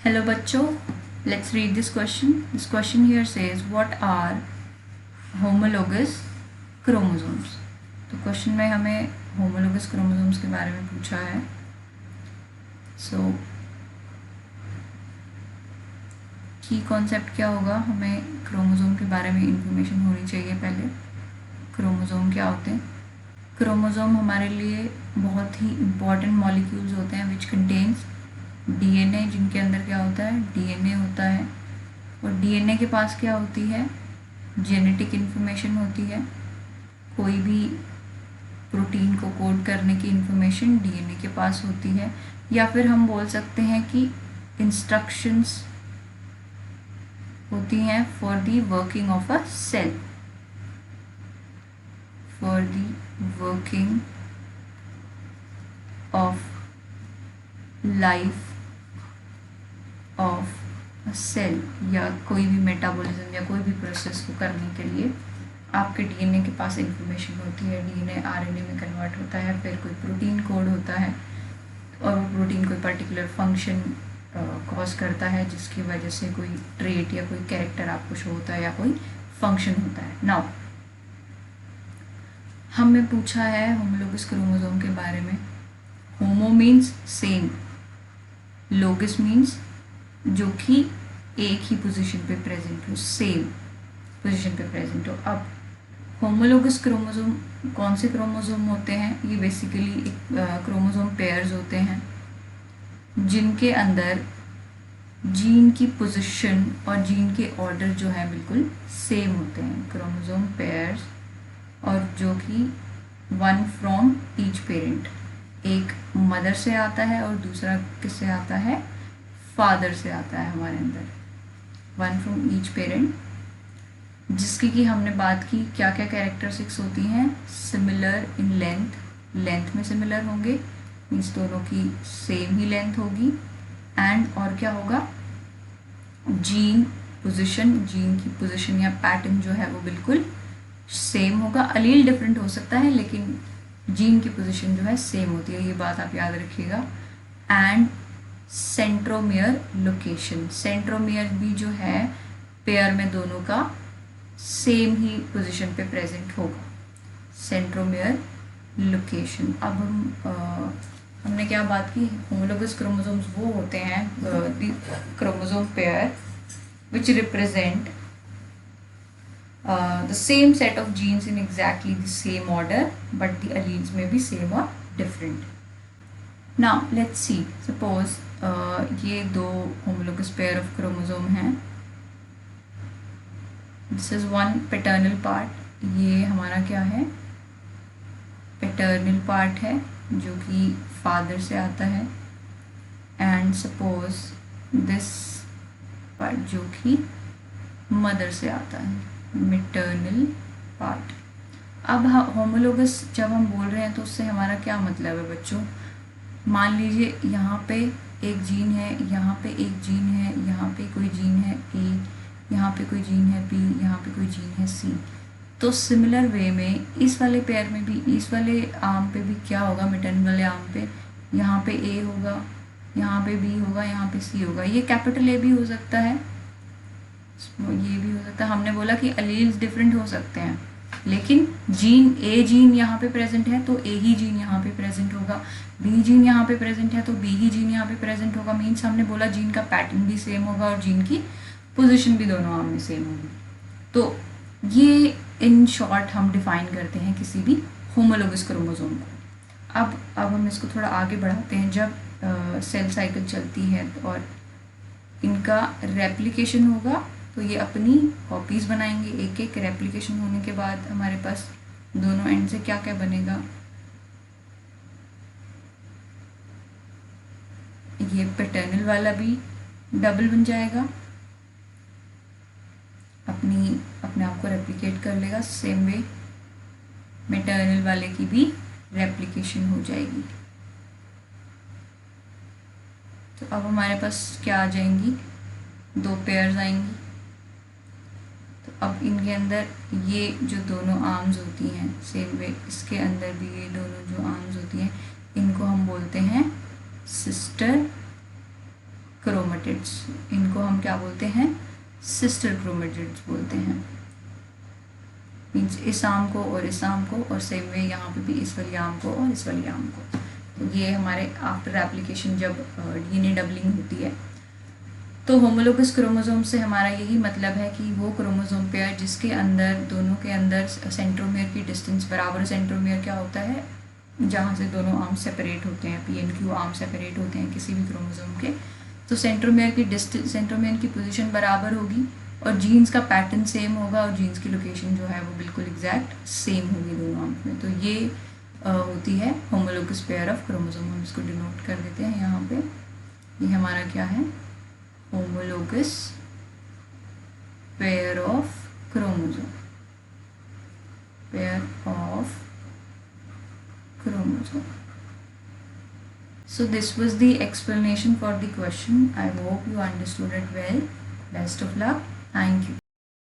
Hello बच्चों, let's read this question. This question here says what are homologous chromosomes. तो question में हमें homologous chromosomes के बारे में पूछा है. So की कॉन्सेप्ट क्या होगा, हमें क्रोमोसोम के बारे में इंफॉर्मेशन होनी चाहिए. पहले क्रोमोसोम क्या होते हैं. क्रोमोसोम हमारे लिए बहुत ही इम्पॉर्टेंट मॉलिक्यूल्स होते हैं विच कंटेन्स डीएनए, जिनके अंदर क्या होता है, डीएनए होता है. और डीएनए के पास क्या होती है, जेनेटिक इन्फॉर्मेशन होती है. कोई भी प्रोटीन को कोड करने की इन्फॉर्मेशन डीएनए के पास होती है. या फिर हम बोल सकते हैं कि इंस्ट्रक्शंस होती हैं for the working of a cell, for the working of life of cell, या कोई भी मेटाबॉलिज्म या कोई भी प्रोसेस को करने के लिए आपके डीएनए के पास इंफॉर्मेशन होती है. डीएनए आरएनए में कन्वर्ट होता है, फिर कोई प्रोटीन कोड होता है और वो प्रोटीन कोई पर्टिकुलर फंक्शन कॉज करता है जिसकी वजह से कोई ट्रेट या कोई कैरेक्टर आपको शो होता है या कोई फंक्शन होता है. नाउ हमें पूछा है होमोलोगस क्रोमोसोम के बारे में. होमो मीन्स सेम, लोगस मीन्स जो कि एक ही पोजीशन पे प्रेजेंट हो, सेम पोजीशन पे प्रेजेंट हो. अब होमोलोगस क्रोमोसोम कौन से क्रोमोसोम होते हैं, ये बेसिकली क्रोमोसोम पेयर्स होते हैं जिनके अंदर जीन की पोजीशन और जीन के ऑर्डर जो है बिल्कुल सेम होते हैं. क्रोमोसोम पेयर्स, और जो कि वन फ्रॉम ईच पेरेंट, एक मदर से आता है और दूसरा किससे आता है, फादर से आता है हमारे अंदर. वन फ्रॉम ईच पेरेंट, जिसकी कि हमने बात की क्या क्या कैरेक्टरिस्टिक्स होती हैं. सिमिलर इन लेंथ, लेंथ में सिमिलर होंगे, मीन्स दोनों की सेम ही लेंथ होगी. एंड और क्या होगा, जीन पोजीशन, जीन की पोजीशन या पैटर्न जो है वो बिल्कुल सेम होगा. अलील डिफरेंट हो सकता है लेकिन जीन की पोजीशन जो है सेम होती है, ये बात आप याद रखिएगा. एंड सेंट्रोमियर लोकेशन, सेंट्रोमियर भी जो है पेयर में दोनों का सेम ही पोजीशन पे प्रेजेंट होगा. Centromere location. अब हमने क्या बात की, होमोलोगस क्रोमोसोम्स वो होते हैं the chromosome pair which represent the same set of genes in exactly the same order, but the alleles may be same or different. Now let's see, suppose ये दो homologous pair of chromosome हैं. This is one paternal part, ये हमारा क्या है, paternal part है जो कि father से आता है. and suppose this part जो कि mother से आता है, मिटर्नल पार्ट. अब होमोलोगस जब हम बोल रहे हैं तो उससे हमारा क्या मतलब है बच्चों. मान लीजिए यहाँ पे एक जीन है, यहाँ पे एक जीन है, यहाँ पे कोई जीन है ए, यहाँ पे कोई जीन है बी, यहाँ पे कोई जीन है सी. तो सिमिलर वे में इस वाले पेयर में भी, इस वाले आर्म पे भी क्या होगा, मिटर्नल वाले आर्म पे यहाँ पे ए होगा, यहाँ पे बी होगा, यहाँ पे सी होगा. ये कैपिटल ए भी हो सकता है, ये भी हो सकता है. हमने बोला कि अलील्स डिफरेंट हो सकते हैं लेकिन जीन, ए जीन यहाँ पे प्रेजेंट है तो ए ही जीन यहाँ पे प्रेजेंट होगा, बी जीन यहाँ पे प्रेजेंट है तो बी ही जीन यहाँ पे प्रेजेंट होगा. मीन्स हमने बोला जीन का पैटर्न भी सेम होगा और जीन की पोजीशन भी दोनों आर्म में सेम होगी. तो ये इन शॉर्ट हम डिफाइन करते हैं किसी भी होमोलोगस क्रोमोसोम को. अब हम इसको थोड़ा आगे बढ़ाते हैं. जब सेल साइकिल चलती है और इनका रेप्लिकेशन होगा तो ये अपनी कॉपीज़ बनाएंगे. एक एक रेप्लिकेशन होने के बाद हमारे पास दोनों एंड से क्या क्या बनेगा, ये पैटर्नल वाला भी डबल बन जाएगा, अपने आप को रेप्लिकेट कर लेगा. सेम वे मैटर्नल वाले की भी रेप्लिकेशन हो जाएगी. तो अब हमारे पास क्या आ जाएंगी, दो पेयर्स आएंगी. तो अब इनके अंदर ये जो दोनों आर्म्स होती हैं, सेम वे इसके अंदर भी ये दोनों जो आर्म्स होती हैं, इनको हम बोलते हैं सिस्टर क्रोमेटिन. क्रोमेटिड्स, इनको हम क्या बोलते हैं, सिस्टर क्रोमेटिड्स बोलते हैं। मीन्स इस आर्म को और इस आर्म को, और सेम वे यहाँ पे भी इस वाली आर्म को और इस वाली आर्म को। तो ये हमारे आफ्टर एप्लीकेशन जब डीएनए डबलिंग होती है, तो होमोलोगस क्रोमोसोम से हमारा यही मतलब है कि वो क्रोमोसोम पेयर जिसके अंदर, दोनों के अंदर सेंट्रोमियर की डिस्टेंस बराबर, सेंट्रोमियर क्या होता है, जहाँ से दोनों आर्म सेपरेट होते हैं, PNQ आर्म सेपरेट होते हैं किसी भी क्रोमोसोम के, तो सेंट्रोमियर की डिस्टेंस, सेंट्रोमियर की पोजीशन बराबर होगी और जीन्स का पैटर्न सेम होगा और जीन्स की लोकेशन जो है वो बिल्कुल एग्जैक्ट सेम होगी दोनों आर्म्स में। तो ये होती है होमोलोगस पेयर ऑफ क्रोमोसोम। हम इसको डिनोट कर देते हैं यहाँ पे, ये हमारा क्या है, homologous pair of chromosome, pair of chromosome. So this was the explanation for the question. I hope you understood it well. Best of luck. Thank you.